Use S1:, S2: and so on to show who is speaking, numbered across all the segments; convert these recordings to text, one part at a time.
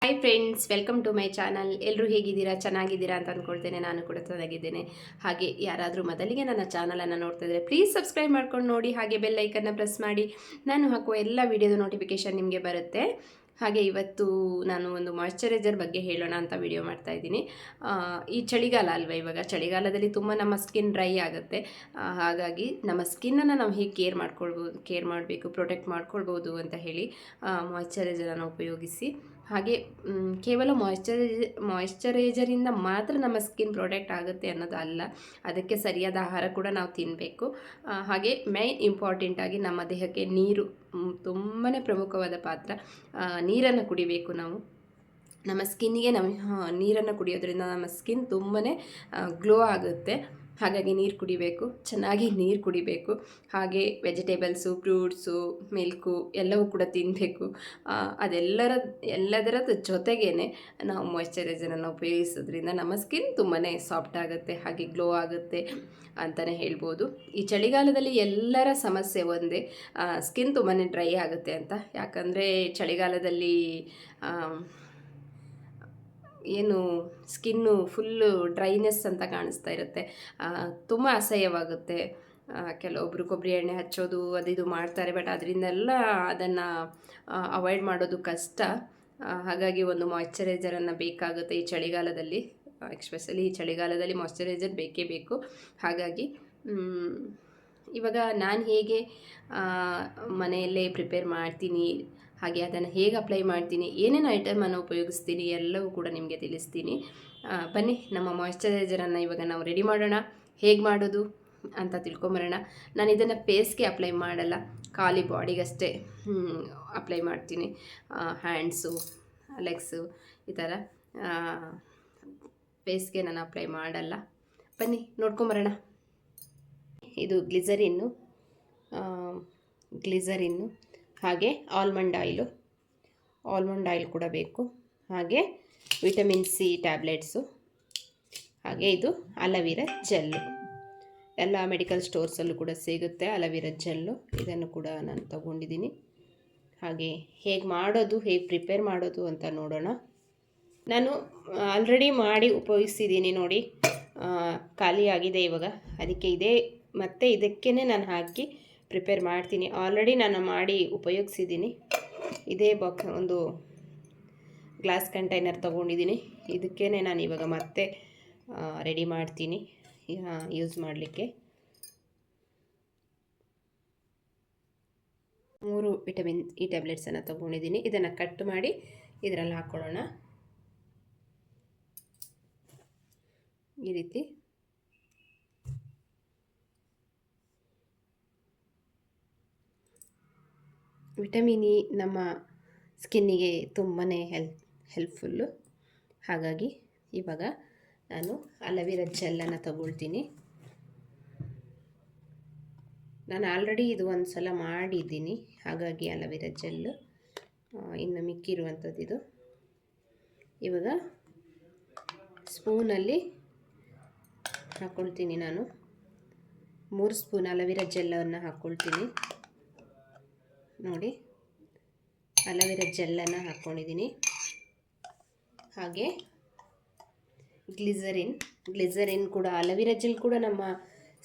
S1: Hi friends, welcome to my channel. ಎಲ್ಲರೂ ಹೇಗಿದ್ದೀರಾ? ಚೆನ್ನಾಗಿದ್ದೀರಾ ಅಂತ ಅಂದ್ಕೊಳ್ತೇನೆ. ನಾನು ಕೂಡ ಚೆನ್ನಾಗಿದ್ದೇನೆ. ಹಾಗೆ ಯಾರಾದರೂ ಮೊದಲಿಗೆ ನನ್ನ ಚಾನಲನ್ನು ನೋಡ್ತಾ ಇದ್ದರೆ ಪ್ಲೀಸ್ ಸಬ್ಸ್ಕ್ರೈಬ್ ಮಾಡ್ಕೊಂಡು ನೋಡಿ. ಹಾಗೆ ಬೆಲ್ ಐಕನ್ನ ಪ್ರೆಸ್ ಮಾಡಿ. ನಾನು ಹಾಕುವ ಎಲ್ಲ ವಿಡಿಯೋದ ನೋಟಿಫಿಕೇಷನ್ ನಿಮಗೆ ಬರುತ್ತೆ. ಹಾಗೆ ಇವತ್ತು ನಾನು ಒಂದು ಮಾಯ್ಶ್ಚರೈಸರ್ ಬಗ್ಗೆ ಹೇಳೋಣ ಅಂತ ವಿಡಿಯೋ ಮಾಡ್ತಾ ಇದ್ದೀನಿ. ಈ ಚಳಿಗಾಲ ಅಲ್ವಾ, ಇವಾಗ ಚಳಿಗಾಲದಲ್ಲಿ ತುಂಬ ನಮ್ಮ ಸ್ಕಿನ್ ಡ್ರೈ ಆಗುತ್ತೆ. ಹಾಗಾಗಿ ನಮ್ಮ ಸ್ಕಿನ್ನನ್ನು ನಾವು ಹೇಗೆ ಕೇರ್ ಮಾಡಬೇಕು, ಪ್ರೊಟೆಕ್ಟ್ ಮಾಡ್ಕೊಳ್ಬೋದು ಅಂತ ಹೇಳಿ ಮಾಯ್ಶ್ಚರೈಸರನ್ನು ಉಪಯೋಗಿಸಿ. ಹಾಗೆ ಕೇವಲ ಮಾಯ್ಶ್ಚರೈಸರಿಂದ ಮಾತ್ರ ನಮ್ಮ ಸ್ಕಿನ್ ಪ್ರೊಟೆಕ್ಟ್ ಆಗುತ್ತೆ ಅನ್ನೋದು ಅಲ್ಲ, ಅದಕ್ಕೆ ಸರಿಯಾದ ಆಹಾರ ಕೂಡ ನಾವು ತಿನ್ನಬೇಕು. ಹಾಗೆ ಮೈನ್ ಇಂಪಾರ್ಟೆಂಟಾಗಿ ನಮ್ಮ ದೇಹಕ್ಕೆ ನೀರು ತುಂಬಾ ಪ್ರಮುಖವಾದ ಪಾತ್ರ. ನೀರನ್ನು ಕುಡಿಬೇಕು ನಾವು. ನಮ್ಮ ಸ್ಕಿನ್ನಿಗೆ ನೀರನ್ನು ಕುಡಿಯೋದ್ರಿಂದ ನಮ್ಮ ಸ್ಕಿನ್ ತುಂಬಾ ಗ್ಲೋ ಆಗುತ್ತೆ. ಹಾಗಾಗಿ ನೀರು ಕುಡಿಬೇಕು, ಚೆನ್ನಾಗಿ ನೀರು ಕುಡಿಬೇಕು. ಹಾಗೆ ವೆಜಿಟೇಬಲ್ಸು, ಫ್ರೂಟ್ಸು, ಮಿಲ್ಕು ಎಲ್ಲವೂ ಕೂಡ ತಿನ್ನಬೇಕು. ಎಲ್ಲದರ ಜೊತೆಗೇ ನಾವು ಮಾಯ್ಶ್ಚರೈಸರನ್ನು ಉಪಯೋಗಿಸೋದ್ರಿಂದ ನಮ್ಮ ಸ್ಕಿನ್ ತುಂಬಾ ಸಾಫ್ಟ್ ಆಗುತ್ತೆ, ಹಾಗೆ ಗ್ಲೋ ಆಗುತ್ತೆ ಅಂತಲೇ ಹೇಳ್ಬೋದು. ಈ ಚಳಿಗಾಲದಲ್ಲಿ ಎಲ್ಲರ ಸಮಸ್ಯೆ ಒಂದೇ, ಸ್ಕಿನ್ ತುಂಬಾ ಡ್ರೈ ಆಗುತ್ತೆ ಅಂತ. ಯಾಕಂದರೆ ಚಳಿಗಾಲದಲ್ಲಿ ಏನು ಸ್ಕಿನ್ನು ಫುಲ್ಲು ಡ್ರೈನೆಸ್ ಅಂತ ಕಾಣಿಸ್ತಾ ಇರುತ್ತೆ, ತುಂಬ ಅಸಹ್ಯವಾಗುತ್ತೆ. ಕೆಲವೊಬ್ಬರು ಕೊಬ್ಬರಿ ಎಣ್ಣೆ ಹಚ್ಚೋದು ಇದು ಮಾಡ್ತಾರೆ, ಬಟ್ ಅದರಿಂದೆಲ್ಲ ಅದನ್ನು ಅವಾಯ್ಡ್ ಮಾಡೋದು ಕಷ್ಟ. ಹಾಗಾಗಿ ಒಂದು ಮಾಯ್ಶ್ಚರೈಸರನ್ನು ಬೇಕಾಗುತ್ತೆ ಈ ಚಳಿಗಾಲದಲ್ಲಿ. ಎಸ್ಪೆಷಲಿ ಈ ಚಳಿಗಾಲದಲ್ಲಿ ಮಾಯ್ಶ್ಚರೈಸರ್ ಬೇಕೇ ಬೇಕು. ಹಾಗಾಗಿ ಇವಾಗ ನಾನು ಹೇಗೆ ಮನೆಯಲ್ಲೇ ಪ್ರಿಪೇರ್ ಮಾಡ್ತೀನಿ, ಹಾಗೆ ಅದನ್ನು ಹೇಗೆ ಅಪ್ಲೈ ಮಾಡ್ತೀನಿ, ಏನೇನು ಐಟಮನ್ನು ಉಪಯೋಗಿಸ್ತೀನಿ ಎಲ್ಲವೂ ಕೂಡ ನಿಮಗೆ ತಿಳಿಸ್ತೀನಿ. ಬನ್ನಿ, ನಮ್ಮ ಮಾಯ್ಶ್ಚರೈಸರನ್ನು ಇವಾಗ ನಾವು ರೆಡಿ ಮಾಡೋಣ. ಹೇಗೆ ಮಾಡೋದು ಅಂತ ತಿಳ್ಕೊಂಬರೋಣ. ನಾನು ಇದನ್ನು ಫೇಸ್ಗೆ ಅಪ್ಲೈ ಮಾಡಲ್ಲ, ಖಾಲಿ ಬಾಡಿಗಷ್ಟೇ ಅಪ್ಲೈ ಮಾಡ್ತೀನಿ. ಹ್ಯಾಂಡ್ಸು, ಲೆಗ್ಸು ಈ ಥರ ಫೇಸ್ಗೆ ನಾನು ಅಪ್ಲೈ ಮಾಡಲ್ಲ. ಬನ್ನಿ ನೋಡ್ಕೊಂಬರೋಣ. ಇದು ಗ್ಲಿಸರಿನ್ನು, ಹಾಗೆ ಆಲ್ಮಂಡ್ ಆಯಿಲ್ ಕೂಡ ಬೇಕು. ಹಾಗೆ ವಿಟಮಿನ್ ಸಿ ಟ್ಯಾಬ್ಲೆಟ್ಸು, ಹಾಗೆ ಇದು ಅಲವೀರಾ ಜೆಲ್ಲು. ಎಲ್ಲ ಮೆಡಿಕಲ್ ಸ್ಟೋರ್ಸಲ್ಲೂ ಕೂಡ ಸಿಗುತ್ತೆ ಅಲವೀರಾ ಜೆಲ್ಲು. ಇದನ್ನು ಕೂಡ ನಾನು ತಗೊಂಡಿದ್ದೀನಿ. ಹಾಗೆ ಹೇಗೆ ಪ್ರಿಪೇರ್ ಮಾಡೋದು ಅಂತ ನೋಡೋಣ. ನಾನು ಆಲ್ರೆಡಿ ಮಾಡಿ ಉಪಯೋಗಿಸಿದ್ದೀನಿ ನೋಡಿ, ಖಾಲಿಯಾಗಿದೆ ಇವಾಗ. ಅದಕ್ಕೆ ಇದಕ್ಕೇ ನಾನು ಹಾಕಿ ಪ್ರಿಪೇರ್ ಮಾಡ್ತೀನಿ. ಆಲ್ರೆಡಿ ನಾನು ಮಾಡಿ ಉಪಯೋಗಿಸಿದ್ದೀನಿ. ಇದೇ ಒಂದು ಗ್ಲಾಸ್ ಕಂಟೈನರ್ ತೊಗೊಂಡಿದ್ದೀನಿ. ಇದಕ್ಕೇ ನಾನು ಇವಾಗ ಮತ್ತೆ ರೆಡಿ ಮಾಡ್ತೀನಿ ಯೂಸ್ ಮಾಡಲಿಕ್ಕೆ. 3 ವಿಟಮಿನ್ ಇ ಟ್ಯಾಬ್ಲೆಟ್ಸನ್ನು ತೊಗೊಂಡಿದ್ದೀನಿ. ಇದನ್ನು ಕಟ್ ಮಾಡಿ ಇದರಲ್ಲಿ ಹಾಕ್ಕೊಳ್ಳೋಣ. ಈ ರೀತಿ ವಿಟಮಿನ್ ಇ ನಮ್ಮ ಸ್ಕಿನ್ನಿಗೆ ತುಂಬಾ ಹೆಲ್ಪ್ಫುಲ್ಲು. ಹಾಗಾಗಿ ಇವಾಗ ನಾನು ಅಲವೀರಾ ಜೆಲ್ಲನ್ನು ತಗೊಳ್ತೀನಿ. ನಾನು ಆಲ್ರೆಡಿ ಇದು ಒಂದು ಸಲ ಮಾಡಿದ್ದೀನಿ, ಹಾಗಾಗಿ ಅಲವೀರಾ ಜೆಲ್ಲು ಇನ್ನು ಮಿಕ್ಕಿರುವಂಥದ್ದು ಇದು. ಇವಾಗ ಸ್ಪೂನಲ್ಲಿ ಹಾಕ್ಕೊಳ್ತೀನಿ. ನಾನು 3 ಸ್ಪೂನ್ ಅಲವೀರಾ ಜೆಲ್ಲನ್ನು ಹಾಕ್ಕೊಳ್ತೀನಿ. ನೋಡಿ, ಅಲವೀರಾ ಜೆಲ್ಲನ್ನು ಹಾಕ್ಕೊಂಡಿದ್ದೀನಿ. ಹಾಗೆ ಗ್ಲಿಸರಿನ್ ಕೂಡ, ಅಲವೀರಾ ಜೆಲ್ ಕೂಡ ನಮ್ಮ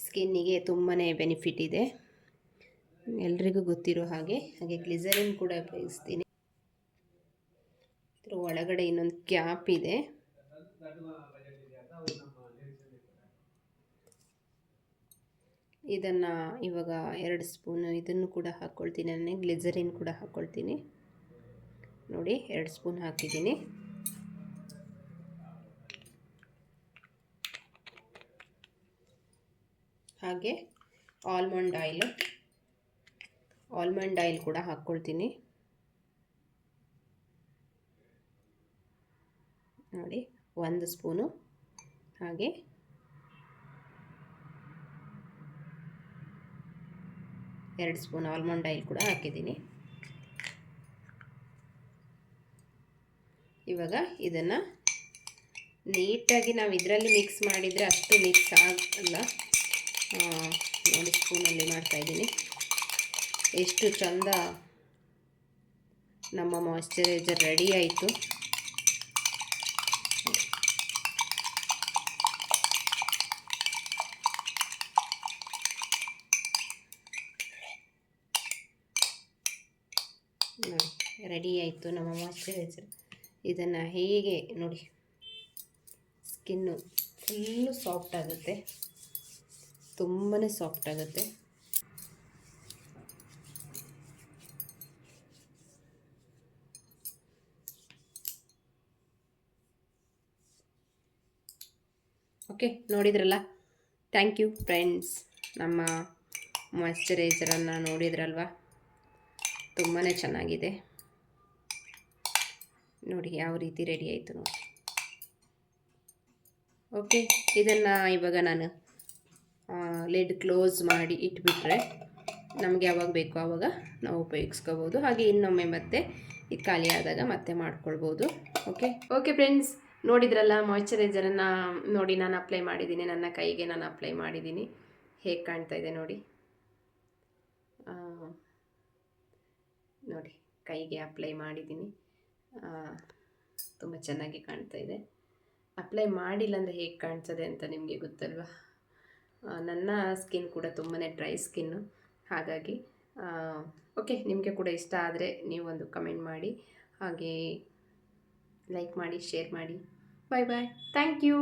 S1: ಸ್ಕಿನ್ನಿಗೆ ತುಂಬಾ ಬೆನಿಫಿಟ್ ಇದೆ, ಎಲ್ರಿಗೂ ಗೊತ್ತಿರೋ ಹಾಗೆ ಗ್ಲಿಸರಿನ್ ಕೂಡ ಉಪಯೋಗಿಸ್ತೀನಿ. ಇದರ ಒಳಗಡೆ ಇನ್ನೊಂದು ಕ್ಯಾಪ್ ಇದೆ. ಇದನ್ನು ಇವಾಗ 2 ಸ್ಪೂನ್ ಇದನ್ನು ಕೂಡ ಹಾಕ್ಕೊಳ್ತೀನಿ. ನಾನು ಗ್ಲಿಸರಿನ್ ಕೂಡ ಹಾಕ್ಕೊಳ್ತೀನಿ. ನೋಡಿ, 2 ಸ್ಪೂನ್ ಹಾಕಿದ್ದೀನಿ. ಹಾಗೆ ಆಲ್ಮಂಡ್ ಆಯಿಲ್ ಕೂಡ ಹಾಕ್ಕೊಳ್ತೀನಿ. ನೋಡಿ, 1 ಸ್ಪೂನು. ಹಾಗೆ 2 ಸ್ಪೂನ್ ಆಲ್ಮಂಡ್ ಆಯಿಲ್ ಕೂಡ ಹಾಕಿದ್ದೀನಿ. ಇವಾಗ ಇದನ್ನು ನೀಟಾಗಿ ನಾವು ಇದರಲ್ಲಿ ಮಿಕ್ಸ್ ಮಾಡಿದರೆ ಅಷ್ಟು ಮಿಕ್ಸ್ ಆಗಲ್ಲ. ನೋಡಿ, ಸ್ಪೂನಲ್ಲಿ ಮಾಡ್ತಾಯಿದ್ದೀನಿ. ಎಷ್ಟು ಚಂದ ನಮ್ಮ ಮಾಯ್ಶ್ಚರೈಸರ್ ರೆಡಿ ಆಯಿತು. ನೋಡಿ ರೆಡಿ ಆಯಿತು ನಮ್ಮ ಮಾಯ್ಶ್ಚರೈಸರ್. ಇದನ್ನು ಹೇಗೆ ನೋಡಿ, ಸ್ಕಿನ್ನು ಫುಲ್ಲು ಸಾಫ್ಟ್ ಆಗುತ್ತೆ, ತುಂಬಾ ಸಾಫ್ಟ್ ಆಗುತ್ತೆ. ಓಕೆ, ನೋಡಿದ್ರಲ್ಲ. Thank you friends. ನಮ್ಮ ಮಾಯ್ಶ್ಚರೈಸರನ್ನು ನೋಡಿದ್ರಲ್ವ, ತುಂಬಾ ಚೆನ್ನಾಗಿದೆ. ನೋಡಿ ಯಾವ ರೀತಿ ರೆಡಿ ಆಯಿತು ನೋಡಿ. ಓಕೆ, ಇದನ್ನು ಇವಾಗ ನಾನು ಲಿಡ್ ಕ್ಲೋಸ್ ಮಾಡಿ ಇಟ್ಬಿಟ್ರೆ ನಮಗೆ ಯಾವಾಗ ಬೇಕೋ ಆವಾಗ ನಾವು ಉಪಯೋಗಿಸ್ಕೋಬೋದು. ಹಾಗೆ ಇನ್ನೊಮ್ಮೆ ಮತ್ತೆ ಇದು ಖಾಲಿ ಆದಾಗ ಮತ್ತೆ ಮಾಡ್ಕೊಳ್ಬೋದು. ಓಕೆ ಫ್ರೆಂಡ್ಸ್, ನೋಡಿದ್ರಲ್ಲ ಮಾಯ್ಶ್ಚರೈಸರನ್ನು ನೋಡಿ ನಾನು ಅಪ್ಲೈ ಮಾಡಿದ್ದೀನಿ. ನನ್ನ ಕೈಗೆ ನಾನು ಅಪ್ಲೈ ಮಾಡಿದ್ದೀನಿ. ಹೇಗೆ ಕಾಣ್ತಾ ಇದೆ ನೋಡಿ. ನೋಡಿ ಕೈಗೆ ಅಪ್ಲೈ ಮಾಡಿದ್ದೀನಿ. ತುಂಬ ಚೆನ್ನಾಗಿ ಕಾಣ್ತಾ ಇದೆ. ಅಪ್ಲೈ ಮಾಡಿಲ್ಲ ಅಂದರೆ ಹೇಗೆ ಕಾಣ್ತದೆ ಅಂತ ನಿಮಗೆ ಗೊತ್ತಲ್ವ. ನನ್ನ ಸ್ಕಿನ್ ಕೂಡ ತುಂಬಾ ಡ್ರೈ ಸ್ಕಿನ್ನು. ಹಾಗಾಗಿ ಓಕೆ, ನಿಮಗೆ ಕೂಡ ಇಷ್ಟ ಆದರೆ ನೀವೊಂದು ಕಮೆಂಟ್ ಮಾಡಿ, ಹಾಗೆ ಲೈಕ್ ಮಾಡಿ, ಶೇರ್ ಮಾಡಿ. Bye bye. Thank you.